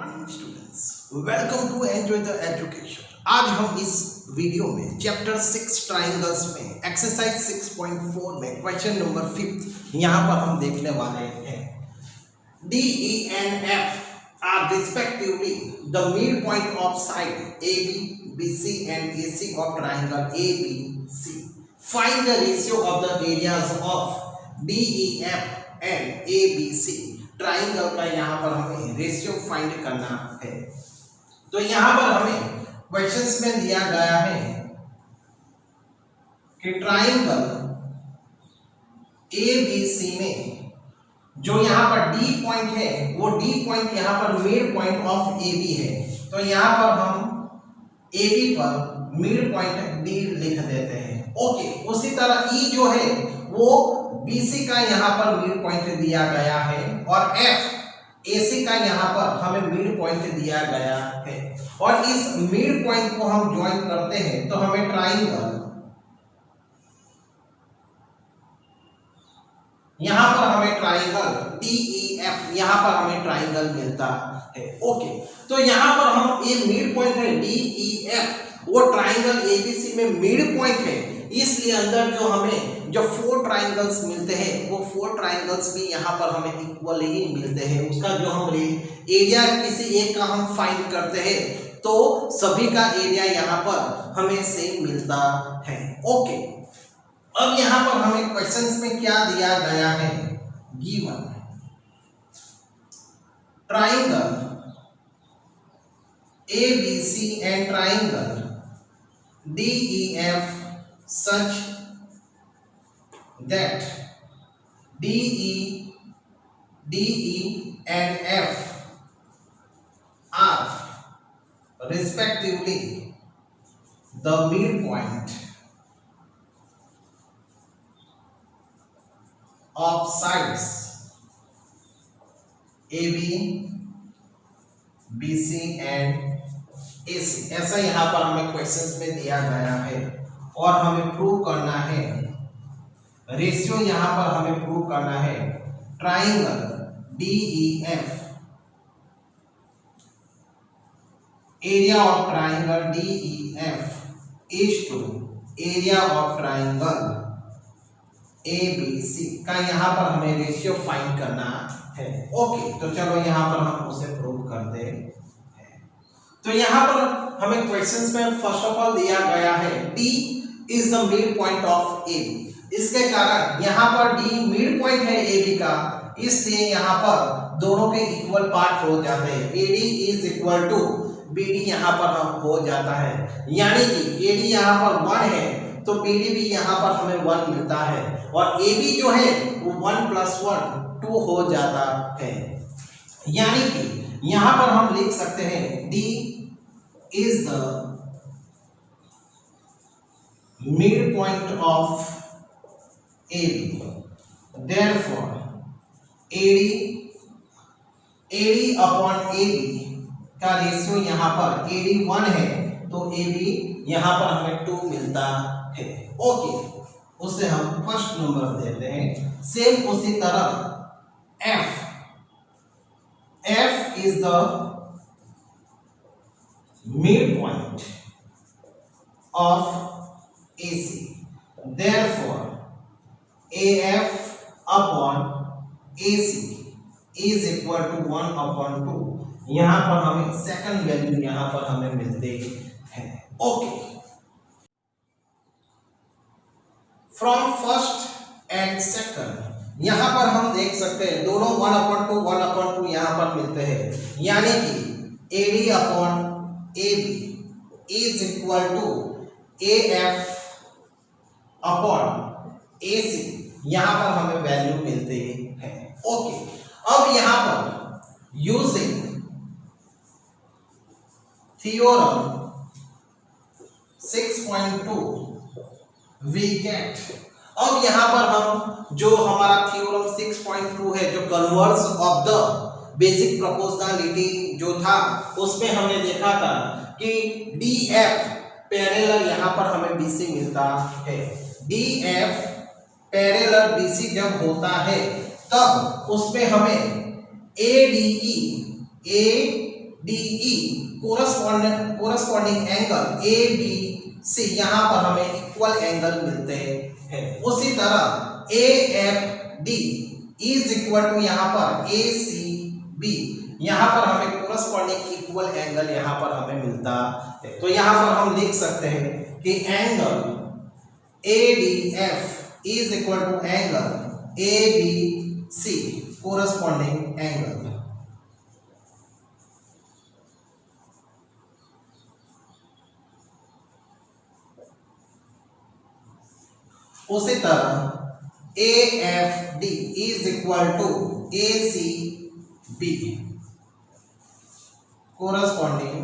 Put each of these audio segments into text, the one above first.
Morning students, welcome to enjoy the education. आज हम इस वीडियो में चैप्टर 6 ट्राइंगल्स में एक्सरसाइज 6.4 में क्वेश्चन नंबर 5 यहाँ पर हम देखने वाले हैं। D, E and F are respectively the midpoint of side AB, BC and AC of triangle ABC. Find the ratio of the areas of D, E, F and ABC. Triangle का यहाँ पर हमें रेशियो फाइंड करना है। तो यहाँ पर हमें क्वेश्चंस में दिया गया है कि ट्राइंगल ABC में जो यहाँ पर D पॉइंट है वो D पॉइंट यहाँ पर मिड पॉइंट ऑफ AB है। तो यहाँ पर हम AB पर मिड पॉइंट D लिख देते हैं। ओके, उसी तरह E जो है वो BC का यहाँ पर मिड पॉइंट दिया गया है और F AC का यहाँ पर हमें मिड पॉइंट दिया गया है और इस मिड पॉइंट को हम ज्वाइन करते हैं तो हमें ट्राइंगल यहाँ पर हमें ट्राइंगल DEF यहाँ पर हमें ट्राइंगल मिलता है। ओके, तो यहाँ पर हम ये मिड पॉइंट है DEF वो ट्राइंगल ABC में मिड पॉइंट है, इसलिए अंदर जो हमें जो 4 ट्राइंगल्स मिलते हैं वो 4 ट्राइंगल्स भी यहाँ पर हमें इक्वल ही मिलते हैं। उसका जो हम एरिया किसी एक का हम फाइंड करते हैं तो सभी का एरिया यहाँ पर हमें सेम मिलता है। ओके, अब यहाँ पर हमें क्वेश्चंस में क्या दिया गया है, given triangle ABC and triangle DEF such that DE and F are respectively the midpoint of sides AB, BC and AC। ऐसा यहाँ पर हमें क्वेश्चंस में दिया गया है और हमें प्रूव करना है रेशियो, यहाँ पर हमें प्रूव करना है triangle DEF, area of triangle DEF is to area of triangle ABC का यहाँ पर हमें रेशियो फाइंड करना है। ओके, तो चलो यहाँ पर हम उसे प्रूव करते हैं। तो यहाँ पर हमें क्वेश्चंस में फर्स्ट ऑफ ऑल दिया गया है D is the mid point of AB। इसके कारण यहाँ पर D मिड पॉइंट है AB का, इसलिए यहाँ पर दोनों के इक्वल पार्ट हो जाते हैं। AD is equal to BD यहाँ पर हम हो जाता है, यानी कि AD यहाँ पर 1 है तो BD भी यहाँ पर हमें 1 मिलता है और AB जो है वो 1 + 1 2 हो जाता है। यानी कि यहाँ पर हम लिख सकते हैं D is the midpoint of AB, therefore AD upon AB का रेशियो यहाँ पर AD 1 है तो AB यहाँ पर हमें 2 मिलता है। ओके, उसे हम फर्स्ट नंबर देते हैं। सेम उसी तरह F is the midpoint of AC, therefore AF upon AC is equal to 1/2। यहाँ पर हमें सेकंड वैल्यू यहाँ पर हमें मिलते हैं। Okay, from first and second यहाँ पर हम देख सकते हैं दोनों 1/2 यहाँ पर मिलते हैं, यानी कि AD upon AB is equal to AF upon AC, यहाँ पर हमें वैल्यू मिलते हैं। ओके, अब यहाँ पर यूजिंग थ्योरम 6.2 वी गेट, अब यहाँ पर हम जो हमारा थ्योरम 6.2 है जो converse of the basic proportionality जो था उसमें हमने देखा था कि DF पैरेलल यहाँ पर हमें BC मिलता है। DF पैरेलल BC जब होता है तब उसमें हमें ADE DE corresponding angle ABC, यहां पर हमें इक्वल एंगल मिलते हैं। उसी तरह AFD इज इक्वल टू यहां पर ACB, यहां पर हमें कोरस्पॉन्डिंग इक्वल एंगल यहां पर हमें मिलता है। तो यहां पर हम लिख सकते हैं कि angle ADF is equal to angle ABC corresponding angle. उसी तरह AFD is equal to ACB corresponding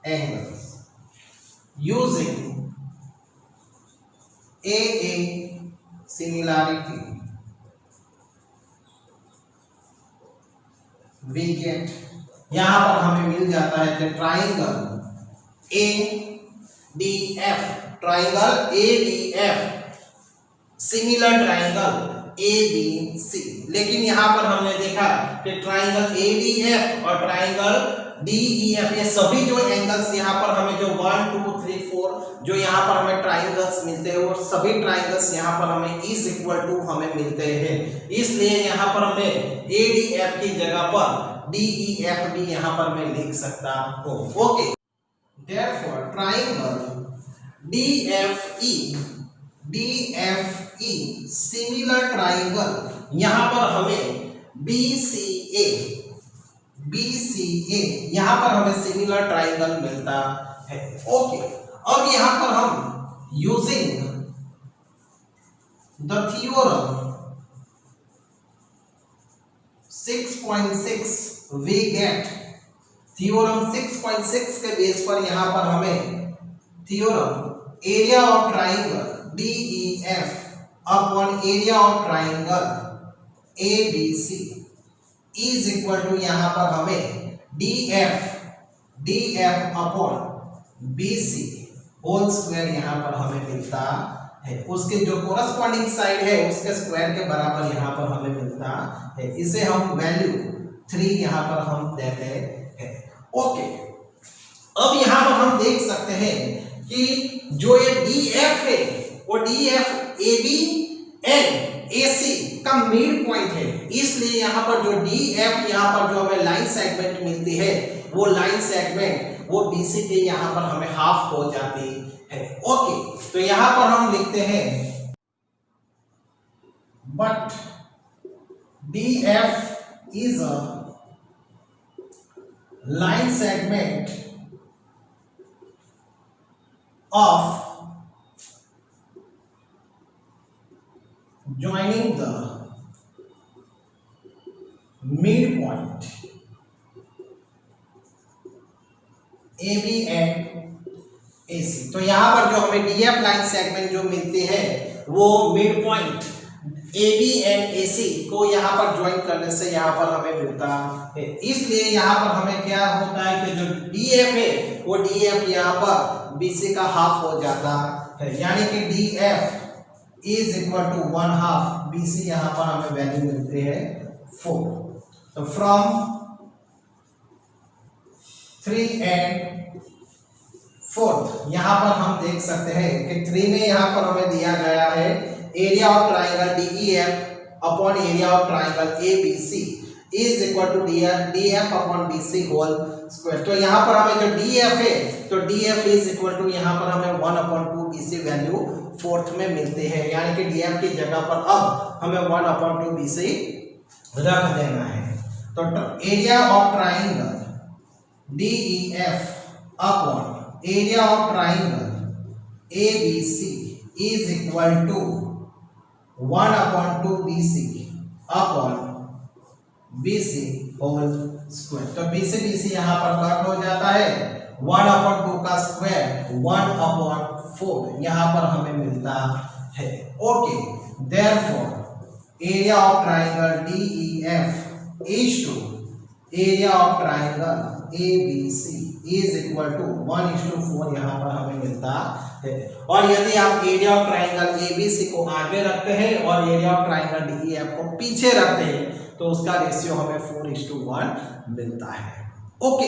angles using AA similarity we get, यहां पर हमें मिल जाता है कि triangle ADF, triangle ADF similar triangle ABC। लेकिन यहां पर हमने देखा कि ट्राइंगल ADF और ट्राइंगल DEF, ये सभी जो एंगल्स यहाँ पर हमें जो 1 2 3 4 जो यहाँ पर हमें ट्राइंगल्स मिलते हैं, वो सभी ट्राइंगल्स यहाँ पर हमें इज इक्वल टू हमें मिलते हैं। इसलिए यहाँ पर हमें ADF की जगह पर DEF भी यहाँ पर मैं लिख सकता हूँ। Okay, therefore triangle DFE similar triangle, यहाँ पर हमें BCA यहां पर हमें सिमिलर ट्राइंगल मिलता है। ओके, अब यहां पर हम using the theorem 6.6 we get, theorem 6.6 के बेस पर यहां पर हमें theorem area of triangle DEF upon area of triangle ABC is equal to यहां पर हमें DF upon BC whole square यहां पर हमें मिलता है। उसके जो कोरस्पॉन्डिंग साइड है उसके स्क्वायर के बराबर यहां पर हमें मिलता है। इसे हम वैल्यू 3 यहां पर हम देते हैं। ओके, अब यहां पर हम देख सकते हैं कि जो ये DF है वो DF AB एंड AC का मिड पॉइंट है, इसलिए यहाँ पर जो DF यहाँ पर जो हमें लाइन सेगमेंट मिलती है वो लाइन सेगमेंट वो BC के यहाँ पर हमें हाफ हो जाती है। ओके, तो यहाँ पर हम लिखते हैं but DF is a line segment of joining the midpoint AB and AC। तो यहां पर जो हमें DF लाइन सेगमेंट जो मिलती है वो mid point AB and AC को यहां पर ज्वाइन करने से यहां पर हमें मिलता है। इसलिए यहां पर हमें क्या होता है कि जो DF है वो DF यहां पर BC का हाफ हो जाता है, यानी कि DF is equal to 1/2 BC, यहां पर हमें वैल्यू मिलते हैं 4। तो फ्रॉम 3 एंड 4 यहां पर हम देख सकते हैं कि 3 में यहां पर हमें दिया गया है area of triangle DEF upon area of triangle ABC is equal to DF upon BC whole square. तो यहां पर हमें जो DF है तो DF इज इक्वल टू यहां पर हमें 1/2 BC वैल्यू 4th में मिलती है, यानी कि DF की जगह पर अब हमें 1/2 BC रख देना है। तो area of triangle DEF upon area of triangle ABC is equal to 1/2 BC upon BC whole square. तो BC यहां पर कट हो जाता है, 1/2 का स्क्वायर 1/4 यहां पर हमें मिलता है। Okay, therefore area of triangle DEF is to area of triangle ABC is equal to 1:4 यहाँ पर हमें मिलता है। और यदि आप एरिया ऑफ ट्राइंगल ABC को आगे रखते हैं और एरिया ऑफ ट्राइंगल DEF को पीछे रखते हैं तो उसका रेशियो हमें 4:1 मिलता है। ओके